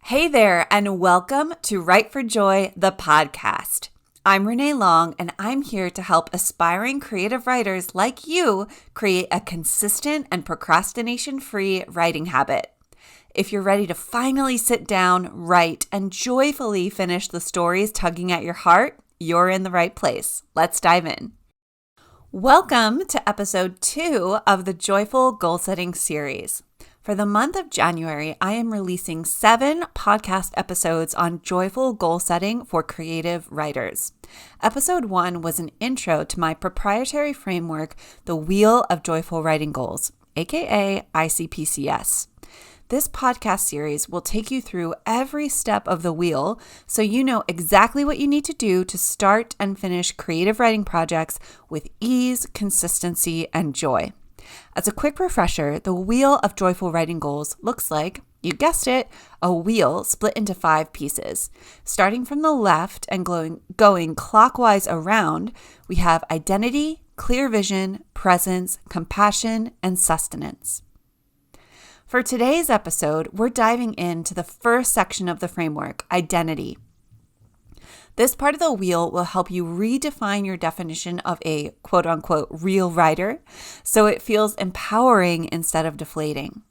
Hey there, and welcome to Write for Joy, the podcast. I'm Renee Long, and I'm here to help aspiring creative writers like you create a consistent and procrastination-free writing habit. If you're ready to finally sit down, write, and joyfully finish the stories tugging at your heart, you're in the right place. Let's dive in. Welcome to episode 2 of the Joyful Goal Setting series. For the month of January, I am releasing 7 podcast episodes on joyful goal setting for creative writers. Episode 1 was an intro to my proprietary framework, the Wheel of Joyful Writing Goals, aka ICPCS. This podcast series will take you through every step of the wheel so you know exactly what you need to do to start and finish creative writing projects with ease, consistency, and joy. As a quick refresher, the Wheel of Joyful Writing Goals looks like, you guessed it, a wheel split into 5 pieces. Starting from the left and going clockwise around, we have identity, clear vision, presence, compassion, and sustenance. For today's episode, we're diving into the first section of the framework, identity. This part of the wheel will help you redefine your definition of a quote-unquote real writer so it feels empowering instead of deflating.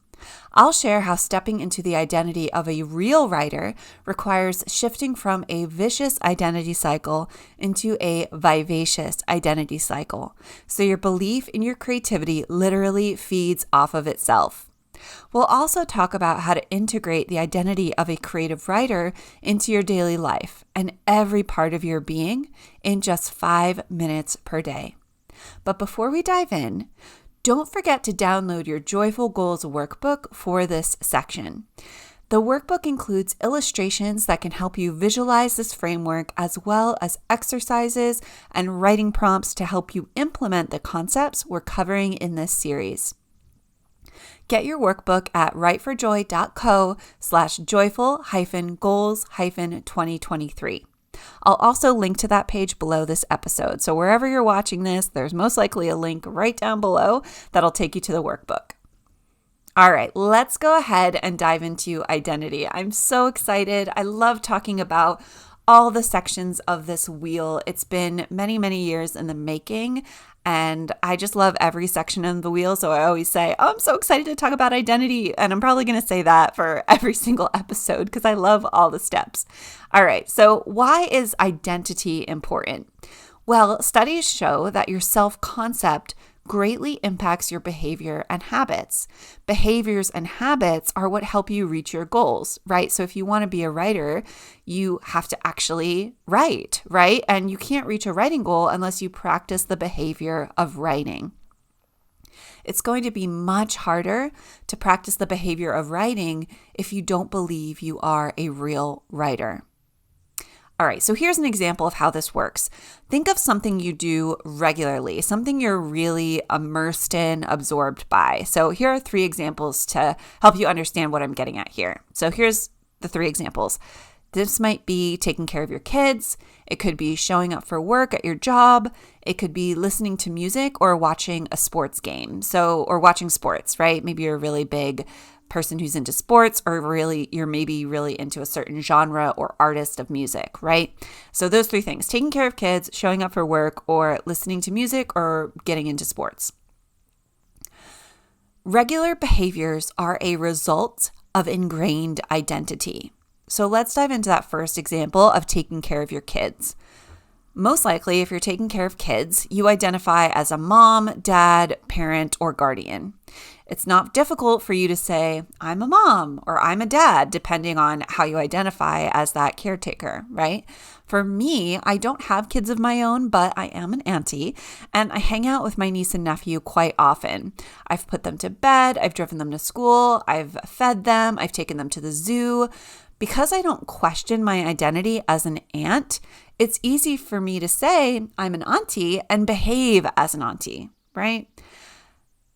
I'll share how stepping into the identity of a real writer requires shifting from a vicious identity cycle into a vivacious identity cycle, so your belief in your creativity literally feeds off of itself. We'll also talk about how to integrate the identity of a creative writer into your daily life and every part of your being in just 5 minutes per day. But before we dive in, don't forget to download your Joyful Goals workbook for this section. The workbook includes illustrations that can help you visualize this framework, as well as exercises and writing prompts to help you implement the concepts we're covering in this series. Get your workbook at writeforjoy.co/joyful-goals-2023. I'll also link to that page below this episode. So wherever you're watching this, there's most likely a link right down below that'll take you to the workbook. All right, let's go ahead and dive into identity. I'm so excited. I love talking about all the sections of this wheel. It's been many, many years in the making, and I just love every section of the wheel. So I always say, I'm so excited to talk about identity. And I'm probably going to say that for every single episode because I love all the steps. All right, so why is identity important? Well, studies show that your self-concept greatly impacts your behavior and habits. Behaviors and habits are what help you reach your goals, right? So if you want to be a writer, you have to actually write, right? And you can't reach a writing goal unless you practice the behavior of writing. It's going to be much harder to practice the behavior of writing if you don't believe you are a real writer. All right, so here's an example of how this works. Think of something you do regularly, something you're really immersed in, absorbed by. So here are 3 examples to help you understand what I'm getting at here. So here's the 3 examples. This might be taking care of your kids. It could be showing up for work at your job. It could be listening to music or watching a sports game. Or watching sports, right? Maybe you're a really big person who's into sports, or you're maybe really into a certain genre or artist of music, right? So those 3 things: taking care of kids, showing up for work, or listening to music, or getting into sports. Regular behaviors are a result of ingrained identity. So let's dive into that first example of taking care of your kids. Most likely, if you're taking care of kids, you identify as a mom, dad, parent, or guardian. It's not difficult for you to say, I'm a mom or I'm a dad, depending on how you identify as that caretaker, right? For me, I don't have kids of my own, but I am an auntie, and I hang out with my niece and nephew quite often. I've put them to bed, I've driven them to school, I've fed them, I've taken them to the zoo. Because I don't question my identity as an aunt, it's easy for me to say I'm an auntie and behave as an auntie, right?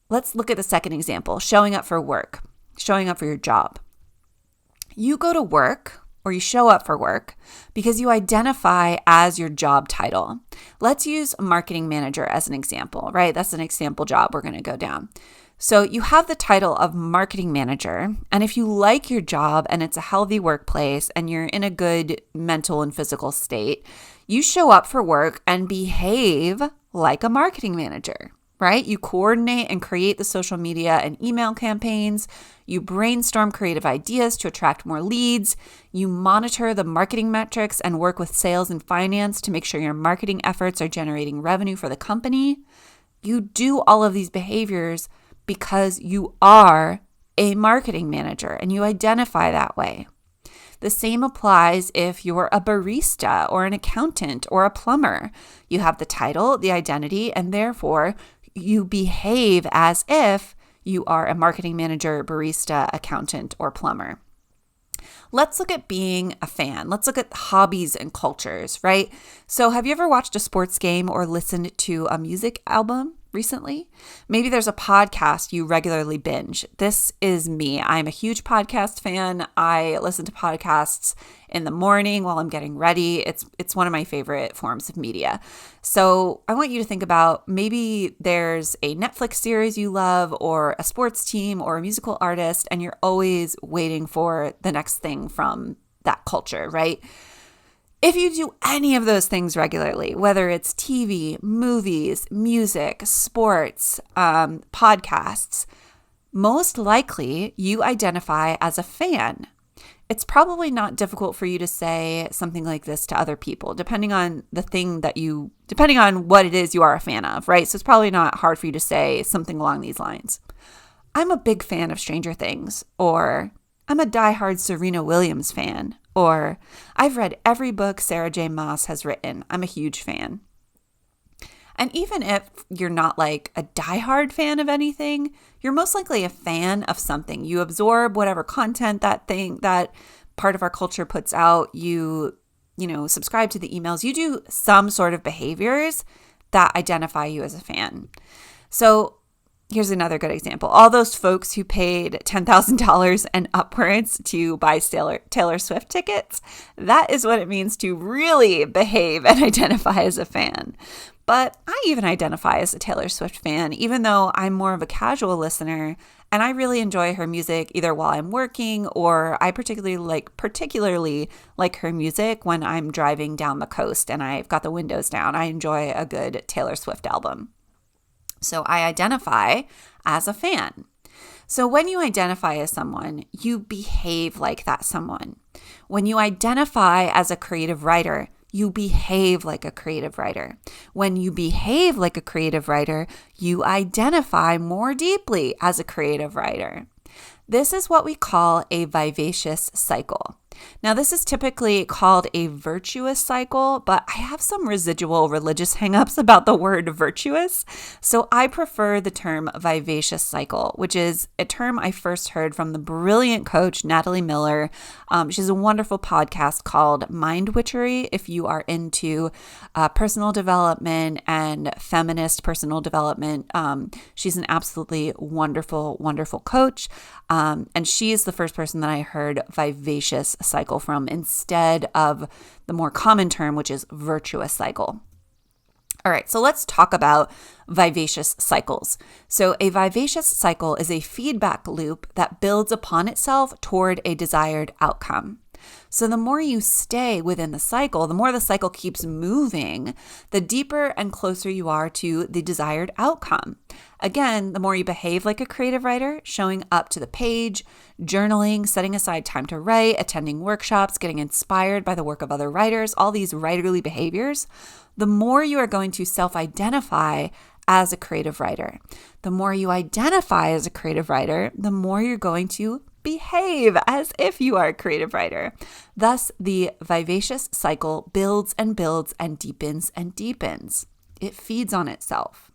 Let's look at the second example, showing up for work, showing up for your job. You go to work, or you show up for work because you identify as your job title. Let's use marketing manager as an example, right? That's an example job we're going to go down. So you have the title of marketing manager, and if you like your job and it's a healthy workplace and you're in a good mental and physical state, you show up for work and behave like a marketing manager, right? You coordinate and create the social media and email campaigns. You brainstorm creative ideas to attract more leads. You monitor the marketing metrics and work with sales and finance to make sure your marketing efforts are generating revenue for the company. You do all of these behaviors because you are a marketing manager and you identify that way. The same applies if you're a barista or an accountant or a plumber. You have the title, the identity, and therefore you behave as if you are a marketing manager, barista, accountant, or plumber. Let's look at being a fan. Let's look at hobbies and cultures, right? So have you ever watched a sports game or listened to a music album recently? Maybe there's a podcast you regularly binge. This is me. I'm a huge podcast fan. I listen to podcasts in the morning while I'm getting ready. It's one of my favorite forms of media. So I want you to think about maybe there's a Netflix series you love or a sports team or a musical artist, and you're always waiting for the next thing from that culture, right? If you do any of those things regularly, whether it's TV, movies, music, sports, podcasts, most likely you identify as a fan. It's probably not difficult for you to say something like this to other people, depending on what it is you are a fan of, right? So it's probably not hard for you to say something along these lines. I'm a big fan of Stranger Things, or I'm a diehard Serena Williams fan, or I've read every book Sarah J. Maas has written. I'm a huge fan. And even if you're not like a diehard fan of anything, you're most likely a fan of something. You absorb whatever content that part of our culture puts out. You subscribe to the emails. You do some sort of behaviors that identify you as a fan. So here's another good example. All those folks who paid $10,000 and upwards to buy Taylor Swift tickets, that is what it means to really behave and identify as a fan. But I even identify as a Taylor Swift fan, even though I'm more of a casual listener, and I really enjoy her music either while I'm working, or I particularly like her music when I'm driving down the coast and I've got the windows down. I enjoy a good Taylor Swift album. So I identify as a fan. So when you identify as someone, you behave like that someone. When you identify as a creative writer, you behave like a creative writer. When you behave like a creative writer, you identify more deeply as a creative writer. This is what we call a vivacious cycle. Now, this is typically called a virtuous cycle, but I have some residual religious hangups about the word virtuous, so I prefer the term vivacious cycle, which is a term I first heard from the brilliant coach Natalie Miller. She has a wonderful podcast called Mind Witchery if you are into personal development and feminist personal development. She's an absolutely wonderful, wonderful coach, and she is the first person that I heard vivacious cycle from instead of the more common term, which is virtuous cycle. All right, so let's talk about vivacious cycles. So a vivacious cycle is a feedback loop that builds upon itself toward a desired outcome. So the more you stay within the cycle, the more the cycle keeps moving, the deeper and closer you are to the desired outcome. Again, the more you behave like a creative writer, showing up to the page, journaling, setting aside time to write, attending workshops, getting inspired by the work of other writers, all these writerly behaviors, the more you are going to self-identify as a creative writer. The more you identify as a creative writer, the more you're going to behave as if you are a creative writer. Thus, the vivacious cycle builds and builds and deepens and deepens. It feeds on itself.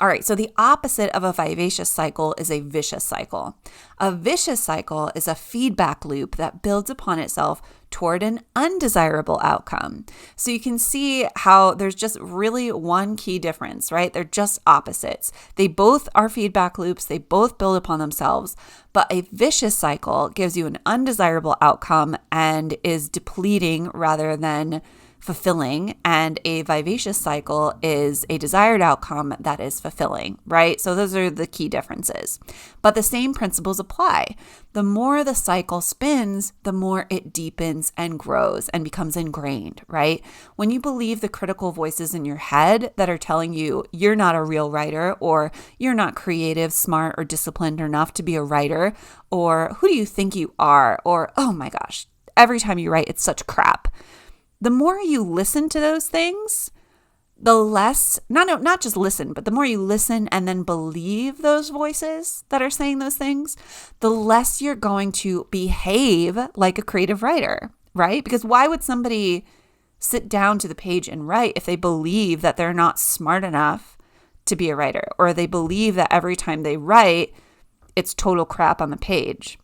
All right, so the opposite of a vivacious cycle is a vicious cycle. A vicious cycle is a feedback loop that builds upon itself toward an undesirable outcome. So you can see how there's just really one key difference, right? They're just opposites. They both are feedback loops. They both build upon themselves, but a vicious cycle gives you an undesirable outcome and is depleting rather than fulfilling, and a vivacious cycle is a desired outcome that is fulfilling, right? So those are the key differences. But the same principles apply. The more the cycle spins, the more it deepens and grows and becomes ingrained, right? When you believe the critical voices in your head that are telling you you're not a real writer, or you're not creative, smart, or disciplined enough to be a writer, or who do you think you are, or oh my gosh, every time you write, it's such crap. The more you listen to those things, the less, not just listen, but the more you listen and then believe those voices that are saying those things, the less you're going to behave like a creative writer, right? Because why would somebody sit down to the page and write if they believe that they're not smart enough to be a writer, or they believe that every time they write, it's total crap on the page?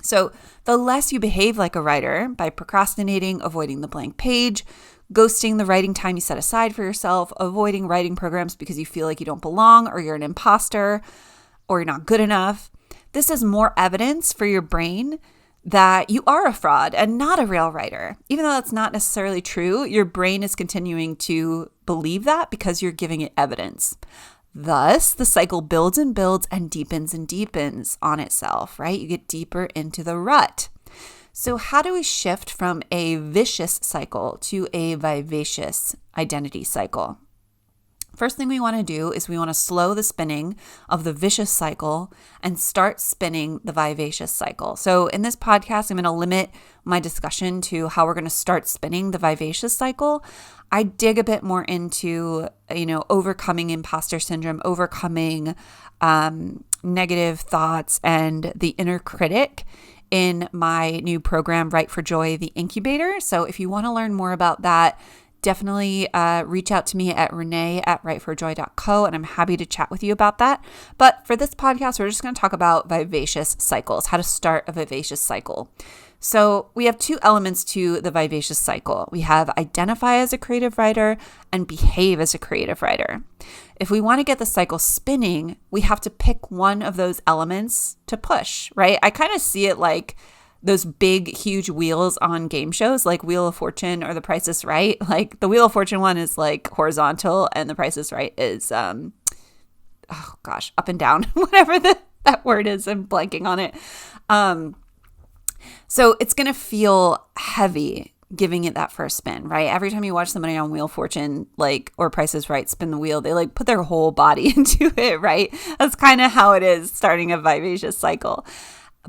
So the less you behave like a writer by procrastinating, avoiding the blank page, ghosting the writing time you set aside for yourself, avoiding writing programs because you feel like you don't belong, or you're an imposter, or you're not good enough, this is more evidence for your brain that you are a fraud and not a real writer. Even though that's not necessarily true, your brain is continuing to believe that because you're giving it evidence. Thus, the cycle builds and builds and deepens on itself, right? You get deeper into the rut. So how do we shift from a vicious cycle to a vivacious identity cycle? First thing we want to do is we want to slow the spinning of the vicious cycle and start spinning the vivacious cycle. So in this podcast, I'm going to limit my discussion to how we're going to start spinning the vivacious cycle. I dig a bit more into, overcoming imposter syndrome, overcoming negative thoughts and the inner critic in my new program, Write for Joy, the Incubator. So if you want to learn more about that, definitely reach out to me at renee@writeforjoy.co, and I'm happy to chat with you about that. But for this podcast, we're just going to talk about vivacious cycles, how to start a vivacious cycle. So we have two elements to the vivacious cycle. We have identify as a creative writer and behave as a creative writer. If we want to get the cycle spinning, we have to pick one of those elements to push, right? I kind of see it like those big, huge wheels on game shows like Wheel of Fortune or The Price is Right. Like the Wheel of Fortune one is like horizontal and The Price is Right is, up and down, whatever that word is. I'm blanking on it. So it's going to feel heavy giving it that first spin, right? Every time you watch somebody on Wheel of Fortune, or Price is Right, spin the wheel, they put their whole body into it, right? That's kind of how it is starting a vivacious cycle.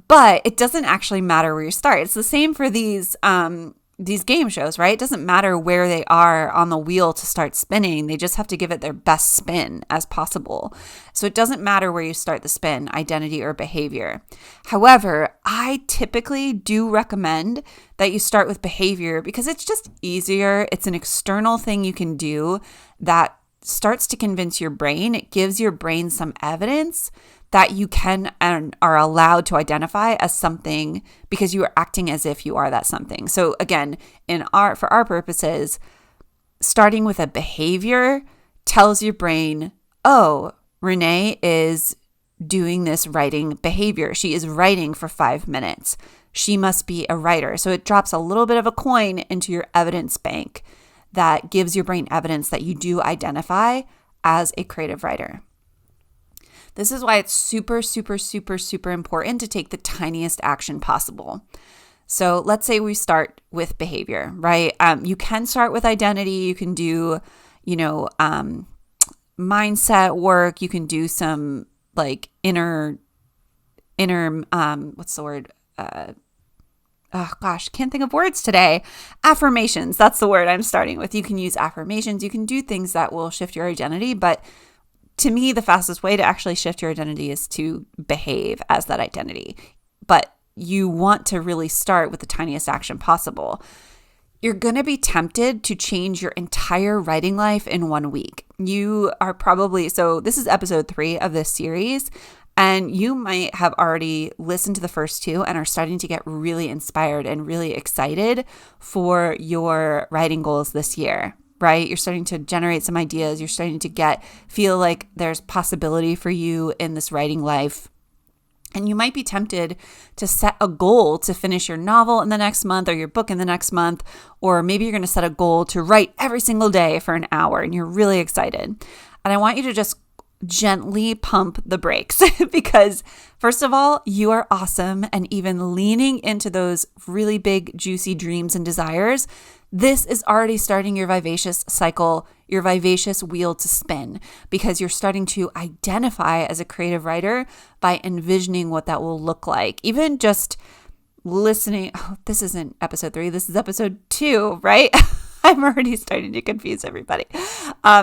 But it doesn't actually matter where you start. It's the same for these game shows, right? It doesn't matter where they are on the wheel to start spinning. They just have to give it their best spin as possible. So it doesn't matter where you start the spin, identity or behavior. However, I typically do recommend that you start with behavior because it's just easier. It's an external thing you can do that starts to convince your brain. It gives your brain some evidence that you can and are allowed to identify as something because you are acting as if you are that something. So again, for our purposes, starting with a behavior tells your brain, oh, Renee is doing this writing behavior. She is writing for 5 minutes. She must be a writer. So it drops a little bit of a coin into your evidence bank that gives your brain evidence that you do identify as a creative writer. This is why it's super, super, super, super important to take the tiniest action possible. So let's say we start with behavior, right? You can start with identity. You can do, mindset work. You can do some inner, what's the word? Can't think of words today. Affirmations. That's the word I'm starting with. You can use affirmations. You can do things that will shift your identity, but to me, the fastest way to actually shift your identity is to behave as that identity. But you want to really start with the tiniest action possible. You're going to be tempted to change your entire writing life in 1 week. You are so this is episode 3 of this series, and you might have already listened to the first 2 and are starting to get really inspired and really excited for your writing goals this year. Right? You're starting to generate some ideas. You're starting to feel like there's possibility for you in this writing life. And you might be tempted to set a goal to finish your novel in the next month or your book in the next month, or maybe you're going to set a goal to write every single day for an hour and you're really excited. And I want you to just gently pump the brakes because first of all, you are awesome. And even leaning into those really big, juicy dreams and desires, this is already starting your vivacious cycle, your vivacious wheel to spin, because you're starting to identify as a creative writer by envisioning what that will look like. Even just listening, this isn't episode 3, this is episode 2, right? I'm already starting to confuse everybody.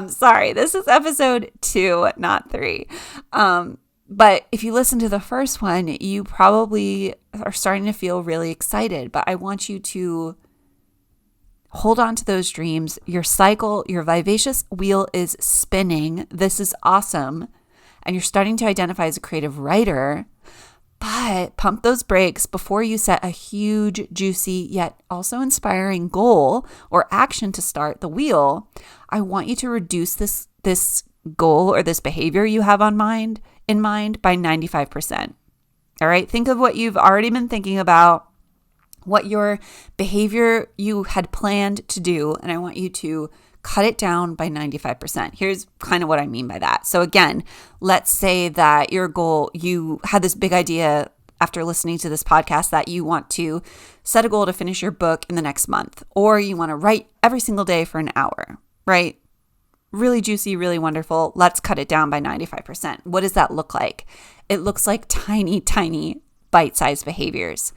Sorry, this is episode 2, not 3. But if you listen to the first one, you probably are starting to feel really excited. But I want you to hold on to those dreams. Your cycle, your vivacious wheel is spinning. This is awesome. And you're starting to identify as a creative writer. But pump those brakes before you set a huge, juicy, yet also inspiring goal or action to start the wheel. I want you to reduce this goal or this behavior you have in mind by 95%. All right, think of what you've already been thinking about, what your behavior you had planned to do, and I want you to cut it down by 95%. Here's kind of what I mean by that. So again, let's say that your goal, you had this big idea after listening to this podcast that you want to set a goal to finish your book in the next month, or you want to write every single day for an hour, right? Really juicy, really wonderful. Let's cut it down by 95%. What does that look like? It looks like tiny, tiny bite-sized behaviors.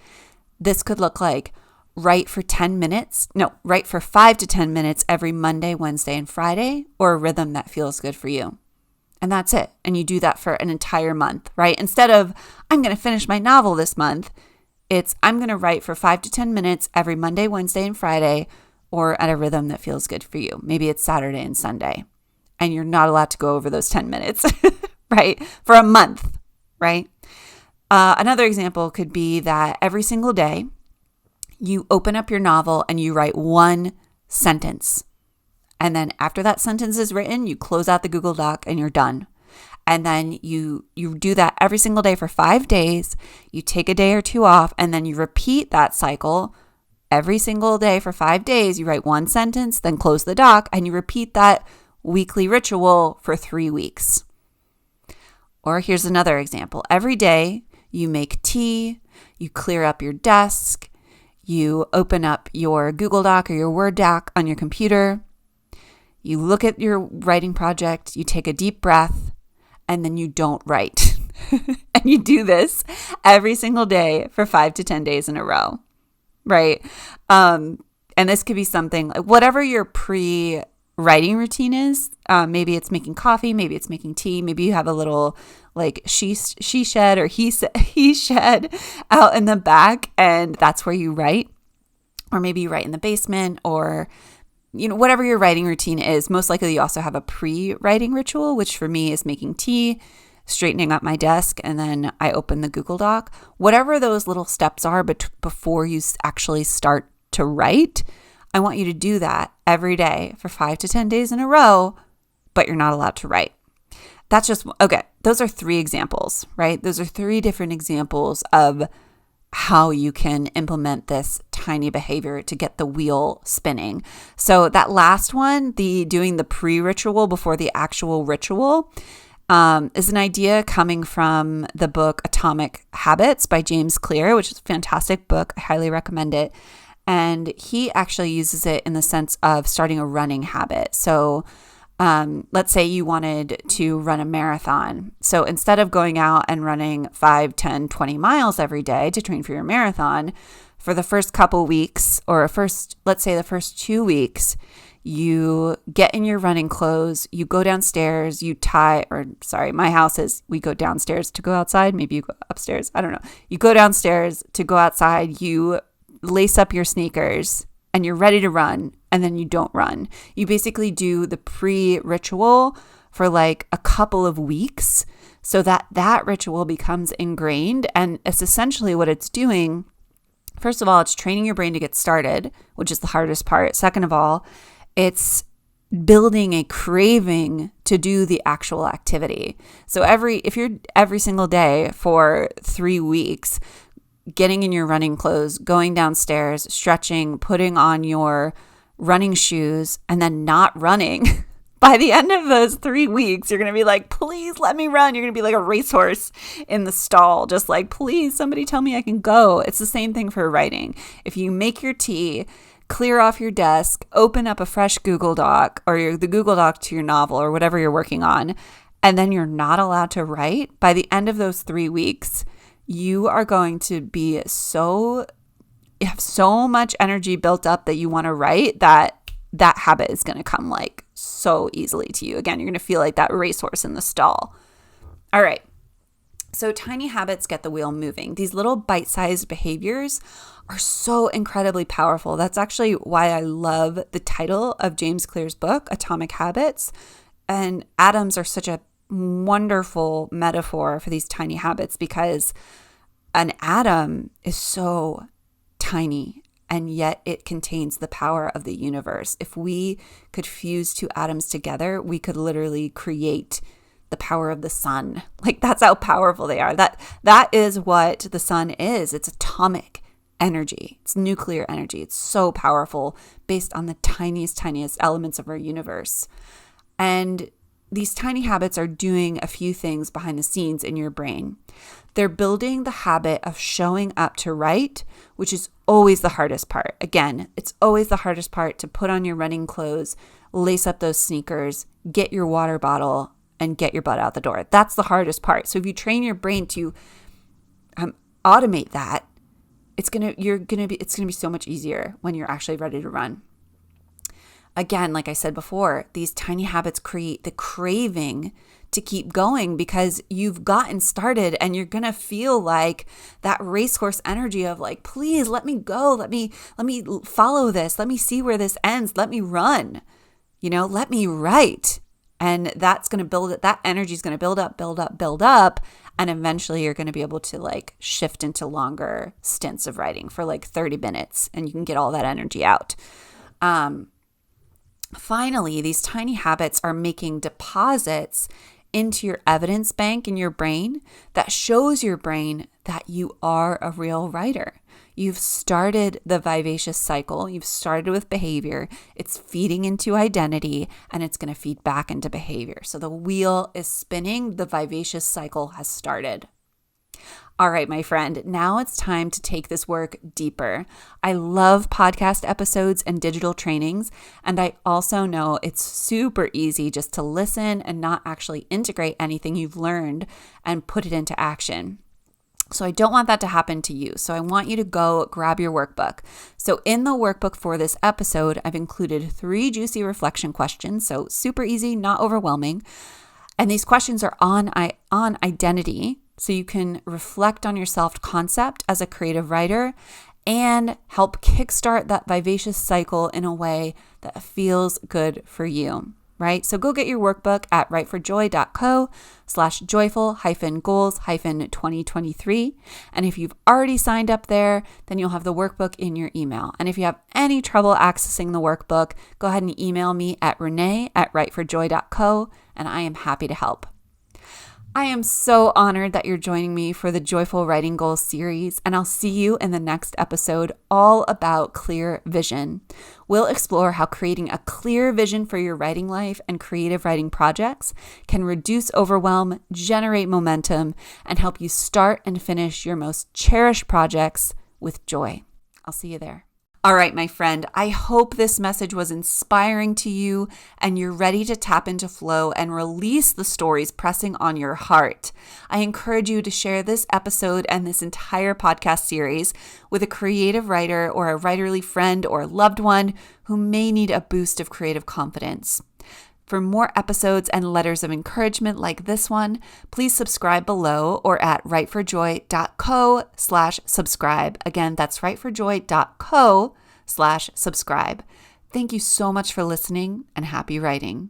This could look like write for 5 to 10 minutes every Monday, Wednesday, and Friday, or a rhythm that feels good for you. And that's it. And you do that for an entire month, right? Instead of, I'm going to finish my novel this month, it's, I'm going to write for 5 to 10 minutes every Monday, Wednesday, and Friday, or at a rhythm that feels good for you. Maybe it's Saturday and Sunday, and you're not allowed to go over those 10 minutes, right? For a month, right? Another example could be that every single day, you open up your novel and you write one sentence. And then after that sentence is written, you close out the Google Doc and you're done. And then you do that every single day for 5 days. You take a day or 2 off, and then you repeat that cycle every single day for 5 days. You write one sentence, then close the doc, and you repeat that weekly ritual for 3 weeks. Or here's another example. Every day you make tea, you clear up your desk, you open up your Google Doc or your Word doc on your computer, you look at your writing project, you take a deep breath, and then you don't write. And you do this every single day for 5 to 10 days in a row, right? And this could be something like whatever your pre-writing routine is. Maybe it's making coffee, maybe it's making tea, maybe you have a little like she shed or he shed out in the back, and that's where you write. Or maybe you write in the basement, or whatever your writing routine is. Most likely you also have a pre-writing ritual, which for me is making tea, straightening up my desk, and then I open the Google Doc. Whatever those little steps are before you actually start to write, I want you to do that every day for 5 to 10 days in a row, but you're not allowed to write. That's just, okay, those are 3 examples, right? Those are 3 different examples of how you can implement this tiny behavior to get the wheel spinning. So that last one, doing the pre-ritual before the actual ritual, is an idea coming from the book Atomic Habits by James Clear, which is a fantastic book. I highly recommend it. And he actually uses it in the sense of starting a running habit. So let's say you wanted to run a marathon. So instead of going out and running 5, 10, 20 miles every day to train for your marathon, for the first couple weeks, or let's say the first 2 weeks, you get in your running clothes, you go downstairs, my house is, we go downstairs to go outside. Maybe you go upstairs. I don't know. You go downstairs to go outside, you lace up your sneakers, and you're ready to run, and then you don't run. You basically do the pre-ritual for like a couple of weeks so that ritual becomes ingrained. And it's essentially what it's doing. First of all, it's training your brain to get started, which is the hardest part. Second of all, it's building a craving to do the actual activity. So if you're every single day for 3 weeks, getting in your running clothes, going downstairs, stretching, putting on your running shoes, and then not running, by the end of those 3 weeks, you're going to be like, please let me run. You're going to be like a racehorse in the stall, just like, please, somebody tell me I can go. It's the same thing for writing. If you make your tea, clear off your desk, open up a fresh Google Doc or the Google Doc to your novel or whatever you're working on, and then you're not allowed to write, by the end of those 3 weeks, you are going to be you have so much energy built up that you want to write that habit is going to come like so easily to you. Again, you're going to feel like that racehorse in the stall. All right. So tiny habits get the wheel moving. These little bite-sized behaviors are so incredibly powerful. That's actually why I love the title of James Clear's book, Atomic Habits. And atoms are such a wonderful metaphor for these tiny habits because an atom is so tiny and yet it contains the power of the universe. If we could fuse 2 atoms together, we could literally create the power of the sun. Like, that's how powerful they are. That is what the sun is. It's atomic energy. It's nuclear energy. It's so powerful based on the tiniest elements of our universe. And these tiny habits are doing a few things behind the scenes in your brain. They're building the habit of showing up to write, which is always the hardest part. Again, it's always the hardest part to put on your running clothes, lace up those sneakers, get your water bottle, and get your butt out the door. That's the hardest part. So if you train your brain to automate that, it's gonna be so much easier when you're actually ready to run. Again, like I said before, these tiny habits create the craving to keep going because you've gotten started and you're going to feel like that racehorse energy of like, please let me go. Let me follow this. Let me see where this ends. Let me run, let me write. And that's going to build it. That energy is going to build up. And eventually you're going to be able to like shift into longer stints of writing for like 30 minutes and you can get all that energy out. Finally, these tiny habits are making deposits into your evidence bank in your brain that shows your brain that you are a real writer. You've started the vivacious cycle. You've started with behavior. It's feeding into identity and it's going to feed back into behavior. So the wheel is spinning. The vivacious cycle has started. All right, my friend, now it's time to take this work deeper. I love podcast episodes and digital trainings, and I also know it's super easy just to listen and not actually integrate anything you've learned and put it into action. So I don't want that to happen to you. So I want you to go grab your workbook. So in the workbook for this episode, I've included 3 juicy reflection questions. So super easy, not overwhelming. And these questions are on identity. So you can reflect on your self-concept as a creative writer and help kickstart that vivacious cycle in a way that feels good for you, right? So go get your workbook at writeforjoy.co/joyful-goals-2023. And if you've already signed up there, then you'll have the workbook in your email. And if you have any trouble accessing the workbook, go ahead and email me at renee@writeforjoy.co, and I am happy to help. I am so honored that you're joining me for the Joyful Writing Goals series, and I'll see you in the next episode all about clear vision. We'll explore how creating a clear vision for your writing life and creative writing projects can reduce overwhelm, generate momentum, and help you start and finish your most cherished projects with joy. I'll see you there. All right, my friend, I hope this message was inspiring to you and you're ready to tap into flow and release the stories pressing on your heart. I encourage you to share this episode and this entire podcast series with a creative writer or a writerly friend or loved one who may need a boost of creative confidence. For more episodes and letters of encouragement like this one, please subscribe below or at writeforjoy.co/subscribe. Again, that's writeforjoy.co/subscribe. Thank you so much for listening and happy writing.